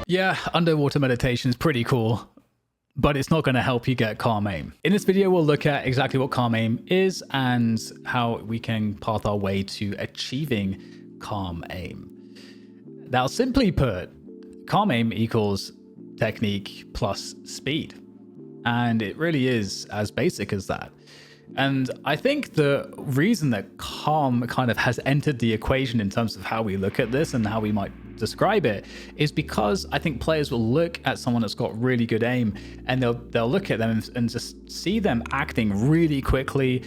Yeah, underwater meditation is pretty cool, but it's not going to help you get calm aim. In this video, we'll look at exactly what calm aim is and how we can path our way to achieving calm aim. Now, simply put, calm aim equals technique plus speed. And it really is as basic as that. And I think the reason that calm kind of has entered the equation in terms of how we look at this and how we might describe it is because I think players will look at someone that's got really good aim and they'll look at them and just see them acting really quickly,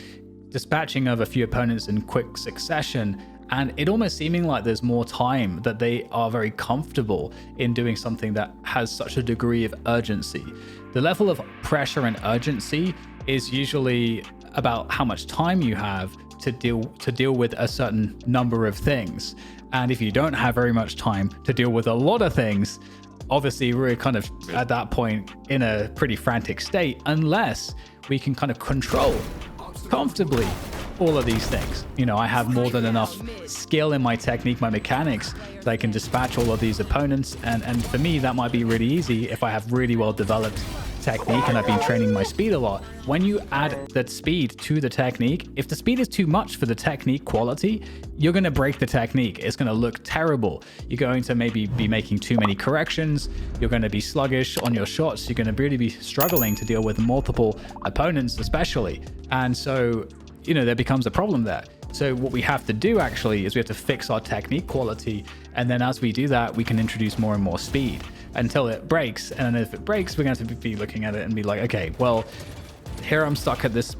dispatching of a few opponents in quick succession, and it almost seeming like there's more time, that they are very comfortable in doing something that has such a degree of urgency. The level of pressure and urgency is usually about how much time you have to deal with a certain number of things. And if you don't have very much time to deal with a lot of things, obviously we're kind of at that point in a pretty frantic state, unless we can kind of control comfortably all of these things. You know, I have more than enough skill in my technique, my mechanics, that I can dispatch all of these opponents. And for me, that might be really easy if I have really well developed technique and I've been training my speed a lot. When you add that speed to the technique, if the speed is too much for the technique quality, you're going to break the technique. It's going to look terrible. You're going to maybe be making too many corrections. You're going to be sluggish on your shots. You're going to really be struggling to deal with multiple opponents, especially. And so, you know, there becomes a problem there. So what we have to do actually is we have to fix our technique quality. And then as we do that, we can introduce more and more speed until it breaks. And if it breaks, we're going to have to be looking at it and be like, okay, well, here I'm stuck at this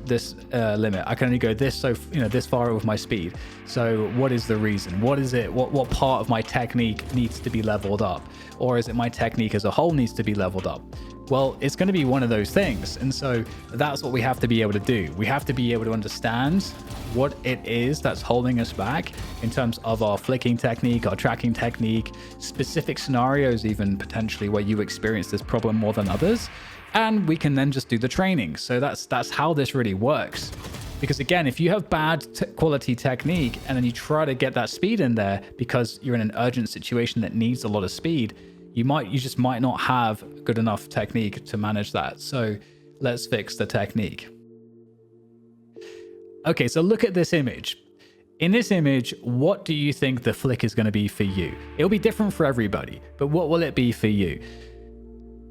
limit. I can only go this far with my speed. So what is the reason? What is it? What part of my technique needs to be leveled up? Or is it my technique as a whole needs to be leveled up? Well, it's going to be one of those things. And so that's what we have to be able to do. We have to be able to understand what it is that's holding us back in terms of our flicking technique, our tracking technique, specific scenarios, even potentially where you experience this problem more than others. And we can then just do the training. So that's how this really works. Because again, if you have bad quality technique and then you try to get that speed in there because you're in an urgent situation that needs a lot of speed, you just might not have good enough technique to manage that. So let's fix the technique. Okay, so look at this image. In this image, what do you think the flick is going to be for you? It'll be different for everybody, but what will it be for you?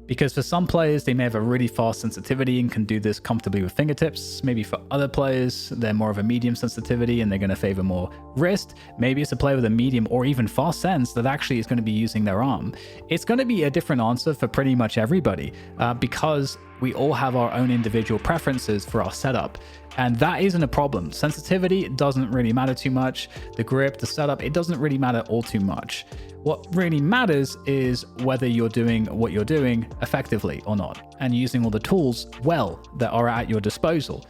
Because for some players, they may have a really fast sensitivity and can do this comfortably with fingertips. Maybe for other players, they're more of a medium sensitivity and they're going to favor more wrist. Maybe it's a player with a medium or even fast sense that actually is going to be using their arm. It's going to be a different answer for pretty much everybody because we all have our own individual preferences for our setup. And that isn't a problem. Sensitivity doesn't really matter too much. The grip, the setup, it doesn't really matter all too much. What really matters is whether you're doing what you're doing effectively or not, and using all the tools well that are at your disposal.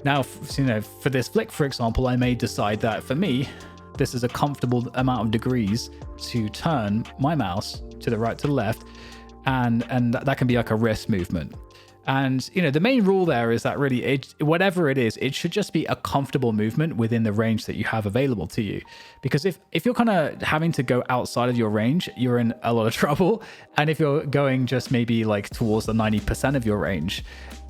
Now, for this flick, for example, I may decide that for me, this is a comfortable amount of degrees to turn my mouse to the right, to the left, and that can be like a wrist movement. And, the main rule there is that really, whatever it is, it should just be a comfortable movement within the range that you have available to you. Because if you're kind of having to go outside of your range, you're in a lot of trouble. And if you're going just maybe like towards the 90% of your range,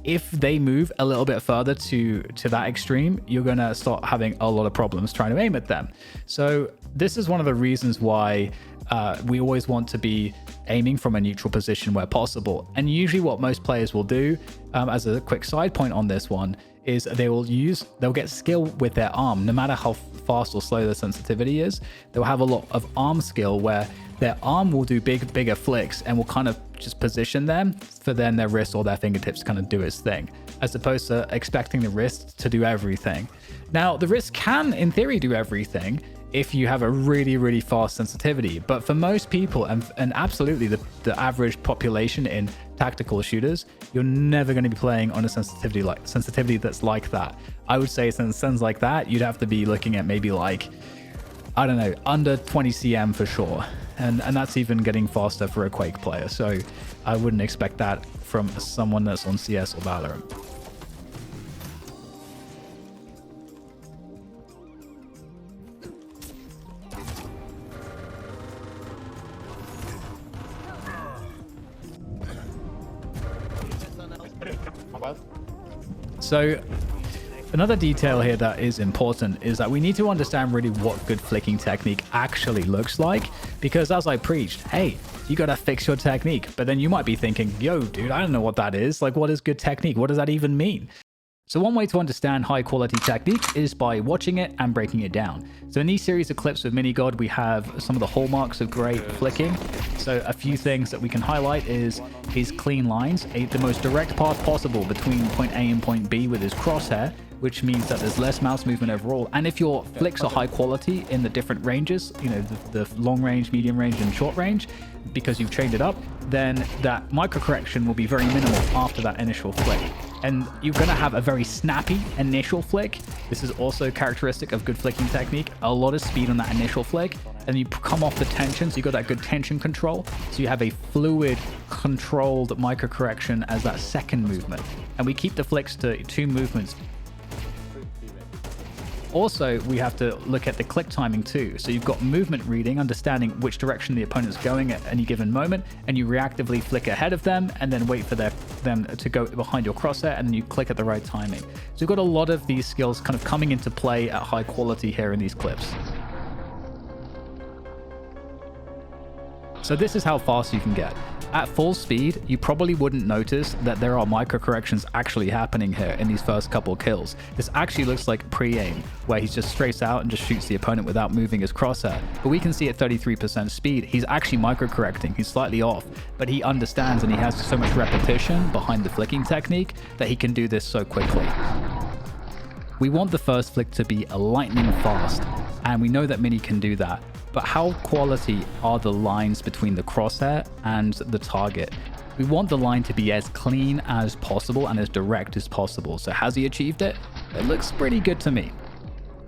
if they move a little bit further to that extreme, you're going to start having a lot of problems trying to aim at them. So this is one of the reasons why we always want to be aiming from a neutral position where possible. And usually what most players will do, as a quick side point on this one, is they'll get skill with their arm. No matter how fast or slow their sensitivity is, they'll have a lot of arm skill where their arm will do bigger flicks and will kind of just position them for then their wrist or their fingertips to kind of do its thing, as opposed to expecting the wrist to do everything. Now, the wrist can, in theory, do everything if you have a really, really fast sensitivity. But for most people, and absolutely the average population in tactical shooters, you're never going to be playing on a sensitivity that's like that. I would say since like that, you'd have to be looking at maybe like, I don't know, under 20 cm for sure. And that's even getting faster for a Quake player. So I wouldn't expect that from someone that's on CS or Valorant. So another detail here that is important is that we need to understand really what good flicking technique actually looks like, because as I preached, hey, you gotta fix your technique. But then you might be thinking, yo, dude, I don't know what that is. Like, what is good technique? What does that even mean? So one way to understand high quality technique is by watching it and breaking it down. So in these series of clips with Minigod, we have some of the hallmarks of great flicking. So a few things that we can highlight is his clean lines, the most direct path possible between point A and point B with his crosshair, which means that there's less mouse movement overall. And if your flicks are high quality in the different ranges, you know, the long range, medium range, and short range, because you've trained it up, then that micro correction will be very minimal after that initial flick. And you're going to have a very snappy initial flick. This is also characteristic of good flicking technique. A lot of speed on that initial flick, and you come off the tension, so you got that good tension control. So you have a fluid, controlled micro correction as that second movement. And we keep the flicks to 2 movements. Also, we have to look at the click timing too. So you've got movement reading, understanding which direction the opponent's going at any given moment, and you reactively flick ahead of them and then wait for them to go behind your crosshair, and then you click at the right timing. So you've got a lot of these skills kind of coming into play at high quality here in these clips. So this is how fast you can get. At full speed, you probably wouldn't notice that there are micro corrections actually happening here in these first couple kills. This actually looks like pre-aim, where he's just straight out and just shoots the opponent without moving his crosshair. But we can see at 33% speed, he's actually micro correcting. He's slightly off, but he understands and he has so much repetition behind the flicking technique that he can do this so quickly. We want the first flick to be lightning fast, and we know that Mini can do that. But how quality are the lines between the crosshair and the target? We want the line to be as clean as possible and as direct as possible. So has he achieved it? It looks pretty good to me.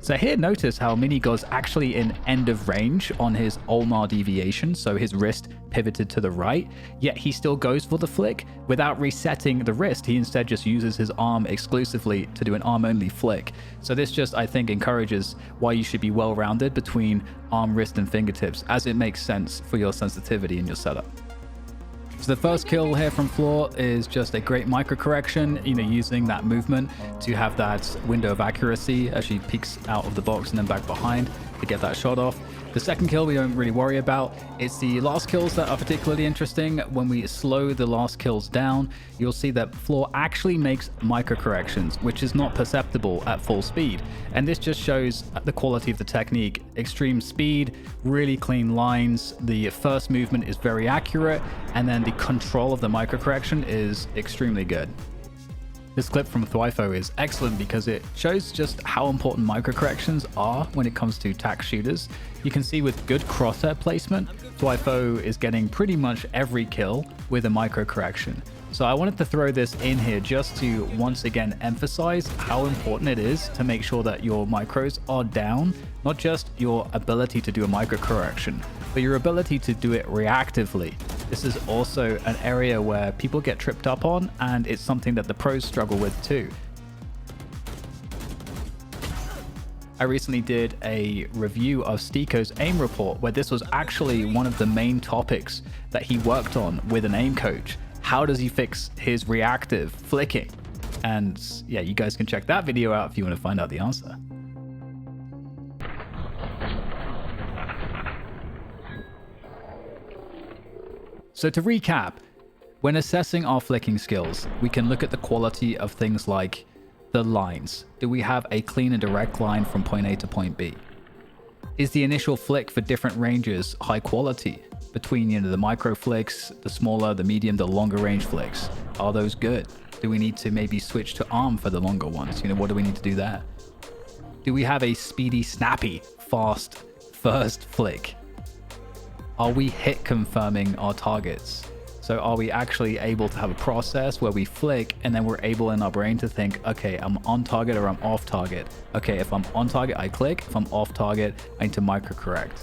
So here, notice how Minigod's actually in end of range on his ulnar deviation, so his wrist pivoted to the right, yet he still goes for the flick. Without resetting the wrist, he instead just uses his arm exclusively to do an arm-only flick. So this just, I think, encourages why you should be well-rounded between arm, wrist, and fingertips, as it makes sense for your sensitivity in your setup. So the first kill here from Floor is just a great micro correction, you know, using that movement to have that window of accuracy as she peeks out of the box and then back behind to get that shot off. The second kill we don't really worry about. It's the last kills that are particularly interesting. When we slow the last kills down, you'll see that Floor actually makes micro corrections, which is not perceptible at full speed. And this just shows the quality of the technique. Extreme speed, really clean lines. The first movement is very accurate, and then the control of the micro correction is extremely good. This clip from Thwyfo is excellent because it shows just how important micro corrections are when it comes to tac shooters. You can see with good crosshair placement, Thwyfo is getting pretty much every kill with a micro correction. So I wanted to throw this in here just to once again emphasize how important it is to make sure that your micros are down, not just your ability to do a micro correction, but your ability to do it reactively. This is also an area where people get tripped up on, and it's something that the pros struggle with too. I recently did a review of Stiko's aim report, where this was actually one of the main topics that he worked on with an aim coach. How does he fix his reactive flicking? And yeah, you guys can check that video out if you want to find out the answer. So to recap, when assessing our flicking skills, we can look at the quality of things like the lines. Do we have a clean and direct line from point A to point B? Is the initial flick for different ranges high quality? Between, you know, the micro flicks, the smaller, the medium, the longer range flicks, are those good? Do we need to maybe switch to arm for the longer ones? You know, what do we need to do there? Do we have a speedy, snappy, fast first flick? Are we hit confirming our targets? So are we actually able to have a process where we flick and then we're able in our brain to think, okay, I'm on target or I'm off target. Okay, if I'm on target, I click. If I'm off target, I need to micro correct.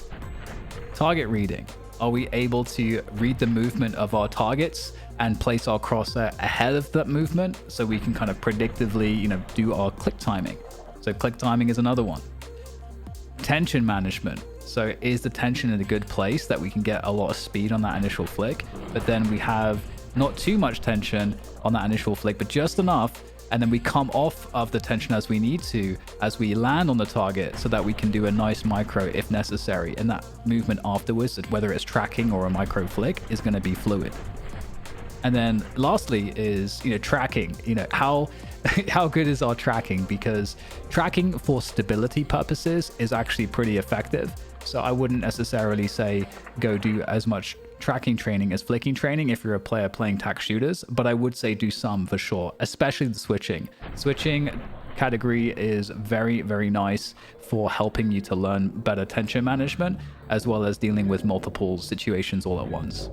Target reading. Are we able to read the movement of our targets and place our crosshair ahead of that movement so we can kind of predictively, you know, do our click timing? So click timing is another one. Tension management. So is the tension in a good place that we can get a lot of speed on that initial flick, but then we have not too much tension on that initial flick, but just enough and then we come off of the tension as we need to, as we land on the target, so that we can do a nice micro if necessary. And that movement afterwards, whether it's tracking or a micro flick, is going to be fluid. And then lastly is, tracking. How good is our tracking? Because tracking for stability purposes is actually pretty effective. So I wouldn't necessarily say go do as much tracking training as flicking training if you're a player playing tac shooters, but I would say do some for sure, especially the switching. Switching category is very, very nice for helping you to learn better tension management, as well as dealing with multiple situations all at once.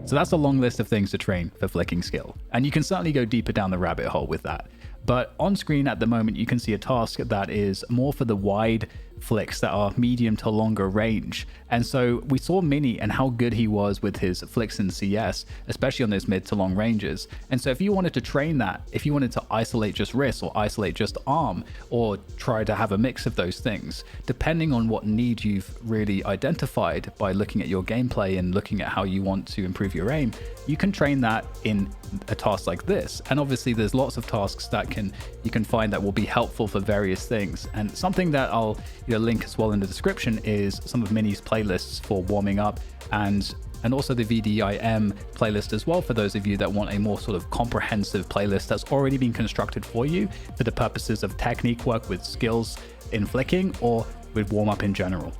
So that's a long list of things to train for flicking skill, and you can certainly go deeper down the rabbit hole with that. But on screen at the moment, you can see a task that is more for the wide flicks that are medium to longer range. And so we saw Mini and how good he was with his flicks in CS, especially on those mid to long ranges. And so if you wanted to train that, if you wanted to isolate just wrist or isolate just arm, or try to have a mix of those things, depending on what need you've really identified by looking at your gameplay and looking at how you want to improve your aim, you can train that in a task like this. And obviously there's lots of tasks that you can find that will be helpful for various things. And something that I'll link as well in the description is some of Mini's playlists for warming up, and also the VDIM playlist as well, for those of you that want a more sort of comprehensive playlist that's already been constructed for you for the purposes of technique work with skills in flicking or with warm up in general.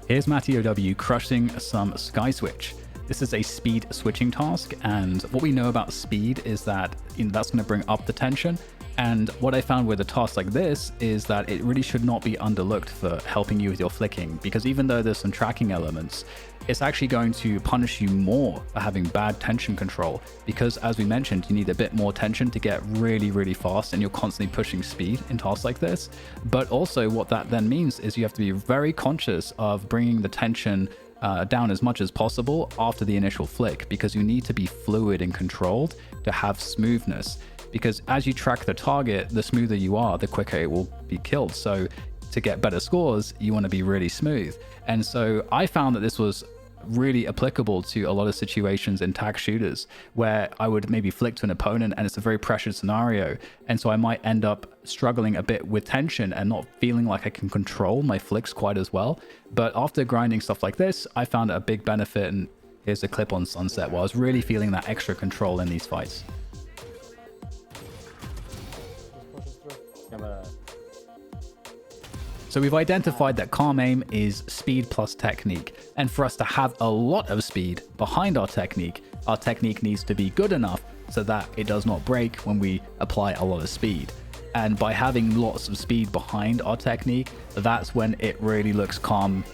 Here's Matty OW crushing some Sky Switch. This is a speed switching task, and what we know about speed is that that's going to bring up the tension. And what I found with a task like this is that it really should not be underlooked for helping you with your flicking, because even though there's some tracking elements, it's actually going to punish you more for having bad tension control, because as we mentioned, you need a bit more tension to get really, really fast, and you're constantly pushing speed in tasks like this. But also what that then means is you have to be very conscious of bringing the tension down as much as possible after the initial flick, because you need to be fluid and controlled to have smoothness. Because as you track the target, the smoother you are, the quicker it will be killed. So to get better scores, you want to be really smooth. And so I found that this was really applicable to a lot of situations in tag shooters where I would maybe flick to an opponent and it's a very pressured scenario. And so I might end up struggling a bit with tension and not feeling like I can control my flicks quite as well. But after grinding stuff like this, I found a big benefit. And here's a clip on Sunset where I was really feeling that extra control in these fights. So we've identified that calm aim is speed plus technique. And for us to have a lot of speed behind our technique needs to be good enough so that it does not break when we apply a lot of speed. And by having lots of speed behind our technique, that's when it really looks calm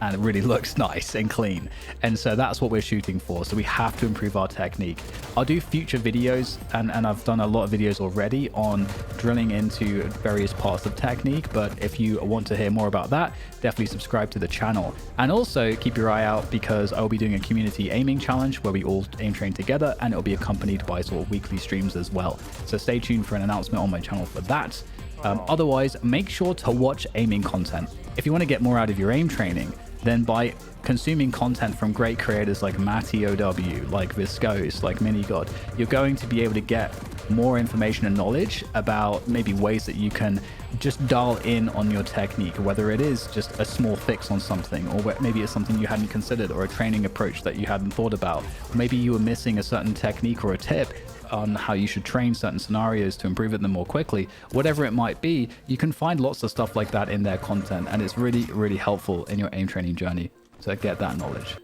and it really looks nice and clean. And so that's what we're shooting for. So we have to improve our technique. I'll do future videos, and I've done a lot of videos already on drilling into various parts of technique. But if you want to hear more about that, definitely subscribe to the channel. And also keep your eye out, because I'll be doing a community aiming challenge where we all aim train together, and it'll be accompanied by sort of weekly streams as well. So stay tuned for an announcement on my channel for that. Otherwise, make sure to watch aiming content. If you want to get more out of your aim training, then by consuming content from great creators like Matty OW, like Viscose, like Minigod, you're going to be able to get more information and knowledge about maybe ways that you can just dial in on your technique, whether it is just a small fix on something, or maybe it's something you hadn't considered, or a training approach that you hadn't thought about. Maybe you were missing a certain technique or a tip on how you should train certain scenarios to improve them more quickly. Whatever it might be, you can find lots of stuff like that in their content, and it's really, really helpful in your aim training journey to get that knowledge.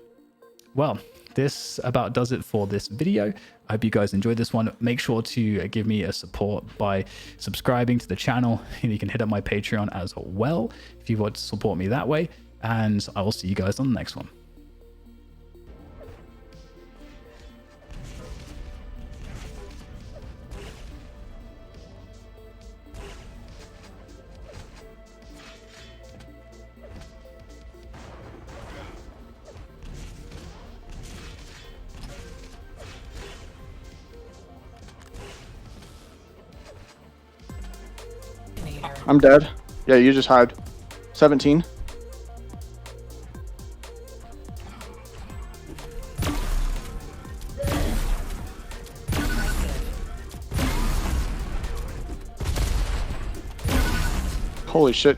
Well, this about does it for this video. I hope you guys enjoyed this one. Make sure to give me a support by subscribing to the channel. You can hit up my Patreon as well if you want to support me that way, and I will see you guys on the next one. I'm dead. Yeah, you just hide. 17. Holy shit.